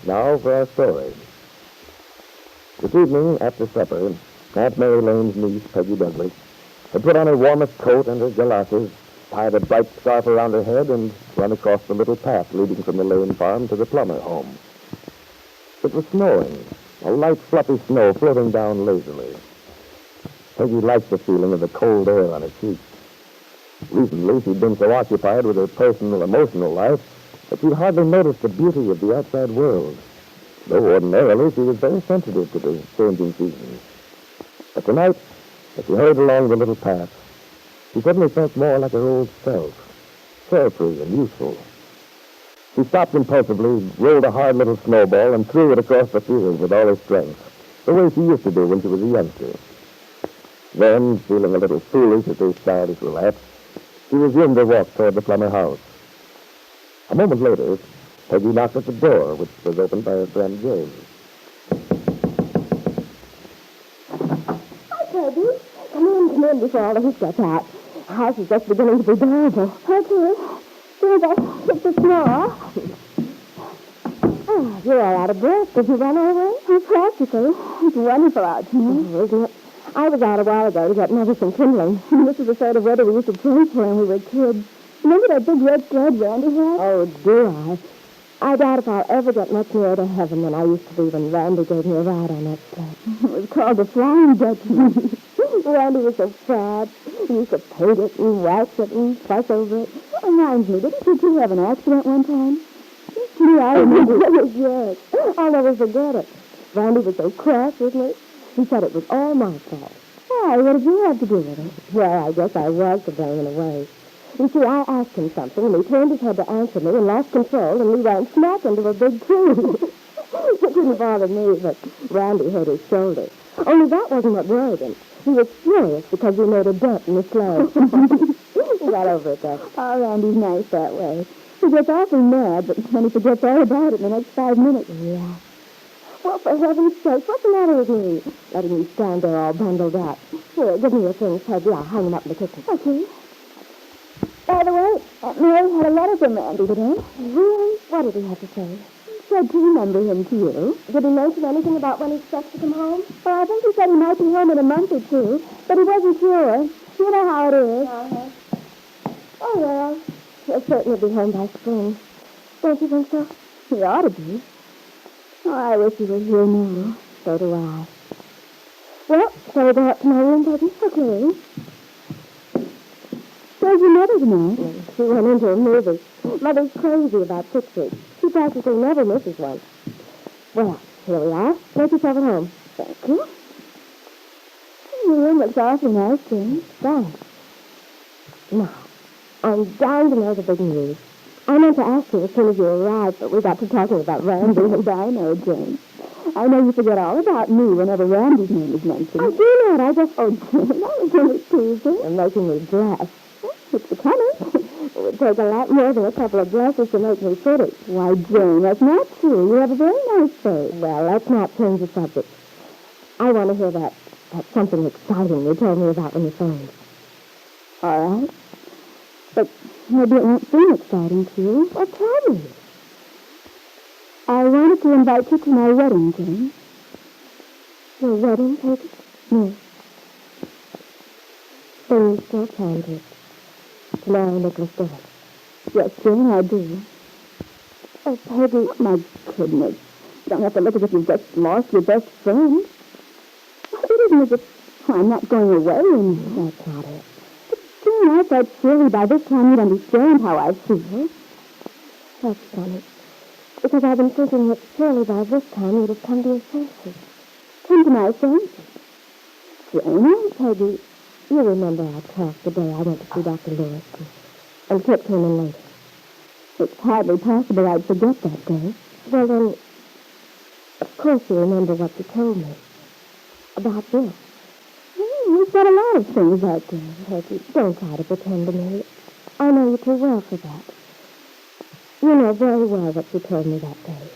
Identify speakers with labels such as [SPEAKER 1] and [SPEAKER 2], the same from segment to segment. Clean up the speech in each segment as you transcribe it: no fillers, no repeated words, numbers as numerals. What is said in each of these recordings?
[SPEAKER 1] Now for our story. This evening, after supper, Aunt Mary Lane's niece, Peggy Douglas, had put on her warmest coat and her galoshes, tied a bright scarf around her head, and run across the little path leading from the Lane farm to the Plummer home. It was snowing, a light, fluffy snow floating down lazily. Peggy liked the feeling of the cold air on her cheeks. Recently, she'd been so occupied with her personal, emotional life that she'd hardly noticed the beauty of the outside world, though ordinarily she was very sensitive to the changing seasons. But tonight, as she hurried along the little path, she suddenly felt more like her old self, carefree and useful. She stopped impulsively, rolled a hard little snowball, and threw it across the field with all her strength, the way she used to do when she was a youngster. Then, feeling a little foolish at this childish relapse, she resumed her walk toward the Plummer house. A moment later, Peggy knocked at the door, which was opened by her friend James.
[SPEAKER 2] Hi, Peggy. Come in before all the heat gets out. The house is just beginning to be bearable. Okay. Soon as I hit the snow. Oh, you're all out of breath. Did you run over? Oh, practically. It's wonderful out here. Oh, isn't it? I was out a while ago to get medicine kindling. This is the sort of weather we used to play for when we were kids. Remember that big red sled Randy had? Oh, do I? I doubt if I'll ever get much nearer to heaven than I used to be when Randy gave me a ride on that sled. It was called the Flying Dutchman. Randy was so proud. He used to paint it and wax it and fuss over it. That reminds me, didn't you two have an accident one time? Yeah, I remember. Yes. I'll never forget it. Randy was so cross with me. He said it was all my fault. Why, what did you have to do with it? Well, I guess I was to blame in a way. You see, I asked him something, and he turned his head to answer me and lost control, and we ran smack into a big tree. It didn't bother me, but Randy hurt his shoulder. Only that wasn't what worried him. He was furious because we made a dent in the sled. He got over it, though. Oh, Randy's nice that way. He gets awfully mad, but then he forgets all about it in the next 5 minutes. Yeah. Well, for heaven's sake, what's the matter with me? Letting me stand there all bundled up. Here, give me your things, Peggy. I'll hang them up in the kitchen. Okay. By the way, Aunt Mary had a letter from Randy today. Really? What did he have to say? He said to remember him to you. Did he mention anything about when he expects to come home? Well, I think he said he might be home in a month or two, but he wasn't sure. You know how it is. Uh-huh. Oh, well, he'll certainly be home by spring. Don't you think so? He ought to be. Oh, I wish he was here now. So do I. Well, shall we go up to my room, Peggy? Okay. Where's your mother tonight? She went into a movie. Mother's crazy about pictures. She practically never misses one. Well, here we are. Make yourself at home. Thank you. Your room looks awfully nice, Jane. Thanks. Now, I'm dying to know the big news. I meant to ask you as soon as you arrived, but we got to talking about Randy, and I know, Jane. I know you forget all about me whenever Randy's name is mentioned. I do not. I just... Oh, Jane, that was really teasing. You're making me blush. It's becoming. It would take a lot more than a couple of blushes to make me pretty. Why, Jane, that's not true. You have a very nice face. Well, let's not change the subject. I want to hear that something exciting you told me about when you phoned. All right. But maybe it won't seem exciting to you. Well, tell me. I wanted to invite you to my wedding, Jane. Your wedding, Peggy? No. Then you still planned it. To marry Nicholas Dillon. Yes, Jane, I do. Oh, Peggy, my goodness. You don't have to look as if you've just lost your best friend. It isn't as if I'm not going away and... That's not it. Jane, I thought surely by this time you'd understand how I feel. That's funny. Because I've been thinking that surely by this time you'd have come to your senses. Come to my senses? Jane, Peggy, you remember our talk the day I went to see Dr. Lewis and Kit came in later. It's hardly possible I'd forget that day. Well, then, of course you remember what you told me about this. You said a lot of things out there, Peggy. Don't try to pretend to me. I know you too well for that. You know very well what you told me that day.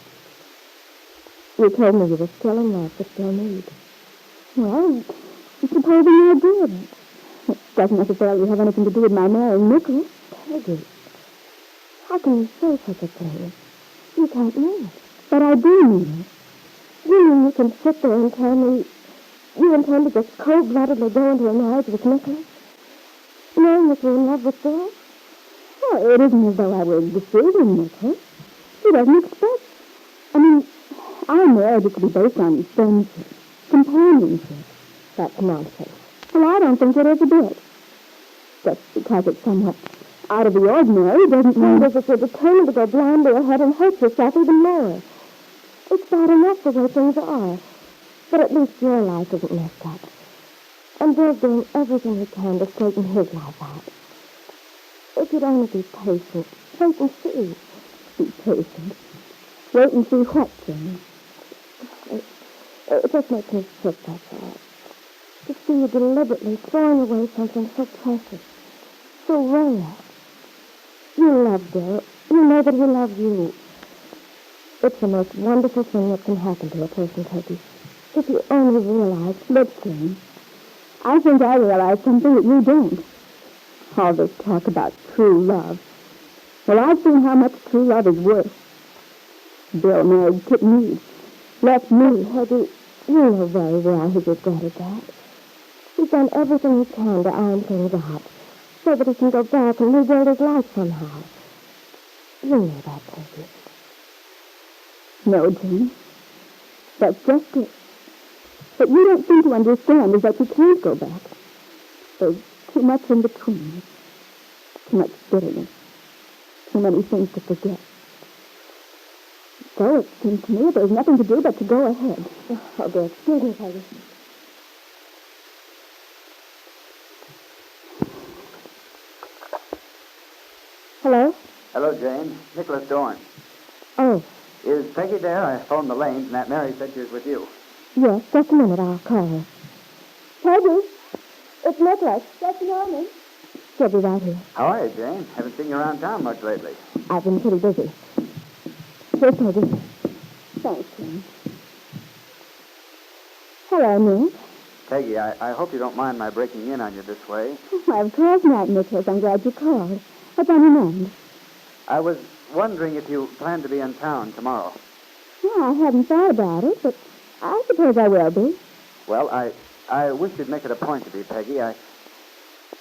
[SPEAKER 2] You told me you were still in love with Bill Meade. Well, supposing I did. It doesn't necessarily have anything to do with my marrying Nicholas. Peggy, how can you say such a thing? You can't mean it. But I do mean it. You mean you can sit there and tell me you intend to just cold-bloodedly go into a marriage with Nicholas? Knowing that you're in love with Bill? Oh, it isn't as though I were deceiving Nicholas. He doesn't expect. I mean, our marriage is to be based on friendship, companionship. That's nonsense. Well, I don't think it is a bit. Just because it's somewhat out of the ordinary doesn't mean as if you're determined to go blindly ahead and hurt yourself even more. It's bad enough the way things are, but at least your life isn't messed up. And Bill's doing everything he can to straighten his life out. If you'd only be patient, wait and see. Be patient. Wait and see what, Jane? It just makes me sick, that's all. To see you deliberately throwing away something so precious, so rare. You love Bill. You know that he loves you. It's the most wonderful thing that can happen to a person, Peggy. If you only realize... Look, Jane, I think I realize something that you don't. All this talk about true love. Well, I've seen how much true love is worth. Bill married Kit Meade. Left me. Peggy, you know very well he regretted that. He's done everything he can to iron things out so that he can go back and rebuild his life somehow. You know that, Peggy. No, Jane. That's just it. What you don't seem to understand is that you can't go back. There's too much in between. Too much bitterness. Too many things to forget. So it seems to me there's nothing to do but to go ahead. Oh, dear. Excuse me, Peggy. Hello?
[SPEAKER 3] Hello, Jane. Nicholas Dorn.
[SPEAKER 2] Oh,
[SPEAKER 3] Is Peggy there? I phoned the lanes, and that Mary said she was with you.
[SPEAKER 2] yes. Just a minute. I'll call her. Peggy, it's Nicholas. Just a moment. She'll be right here.
[SPEAKER 3] How are you, Jane? Haven't seen you around town much lately.
[SPEAKER 2] I've been pretty busy. Here's Peggy. Thanks, Jane. Hello, Nick.
[SPEAKER 3] Peggy, I hope you don't mind my breaking in on you this way.
[SPEAKER 2] Why, of course not, Nicholas. I'm glad you called. What's on your mind?
[SPEAKER 3] I was wondering if you plan to be in town tomorrow.
[SPEAKER 2] Well, I hadn't thought about it, but I suppose I will be.
[SPEAKER 3] Well, I wish you'd make it a point to be, Peggy. I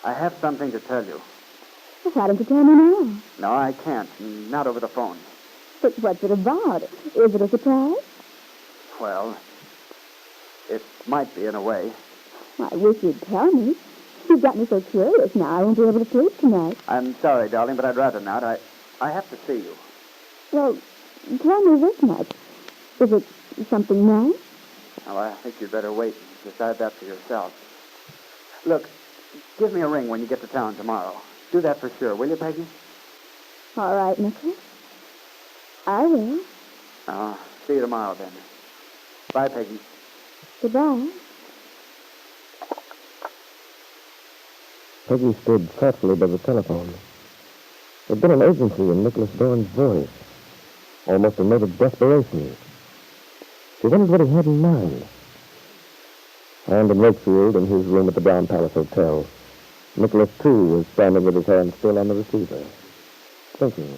[SPEAKER 3] have something to tell you.
[SPEAKER 2] Well, why don't you tell me now?
[SPEAKER 3] No, I can't. Not over the phone.
[SPEAKER 2] But what's it about? Is it a surprise?
[SPEAKER 3] Well, it might be in a way.
[SPEAKER 2] Well, I wish you'd tell me. You've got me so curious now I won't be able to sleep tonight.
[SPEAKER 3] I'm sorry, darling, but I'd rather not. I have to see you.
[SPEAKER 2] Well, tell me this much. Is it something nice?
[SPEAKER 3] Well, I think you'd better wait and decide that for yourself. Look, give me a ring when you get to town tomorrow. Do that for sure, will you, Peggy?
[SPEAKER 2] All right, Nicholas. I will.
[SPEAKER 3] Oh, see you tomorrow, then. Bye, Peggy.
[SPEAKER 2] Goodbye.
[SPEAKER 1] Peggy stood thoughtfully by the telephone. There'd been an urgency in Nicholas Dorn's voice, almost a note of desperation. She wondered what he had in mind. And in Wakefield, in his room at the Brown Palace Hotel, Nicholas, too, was standing with his hand still on the receiver, thinking.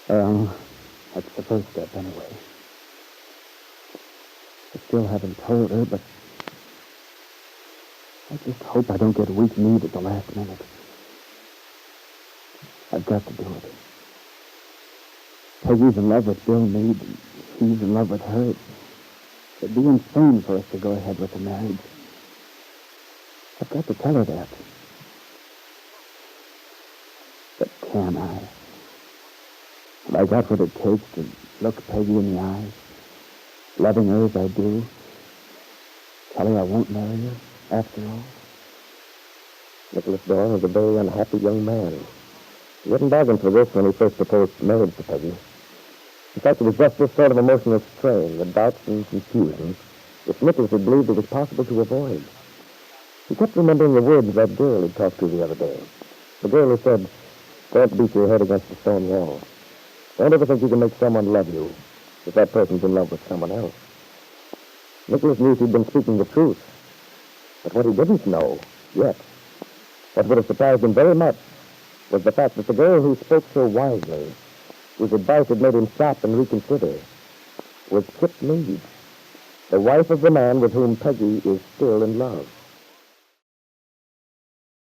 [SPEAKER 4] That's the first step, anyway. I still haven't told her, but I just hope I don't get weak-kneed at the last minute. I've got to do it. Peggy's in love with Bill Meade, and he's in love with her. It'd be insane for us to go ahead with the marriage. I've got to tell her that. But can I? Have I got what it takes to look Peggy in the eyes, loving her as I do, tell her I won't marry her after all?
[SPEAKER 1] Nicholas Dorn was a very unhappy young man. He hadn't bargained for this when he first proposed marriage to Peggy. In fact, it was just this sort of emotional strain, the doubts and confusion, which Nicholas had believed it was possible to avoid. He kept remembering the words of that girl he'd talked to the other day. The girl who said, "Don't beat your head against the stone wall. Don't ever think you can make someone love you if that person's in love with someone else." Nicholas knew she'd been speaking the truth. But what he didn't know, yet, what would have surprised him very much, was the fact that the girl who spoke so wisely, whose advice had made him stop and reconsider, was Chip Meade, the wife of the man with whom Peggy is still in love.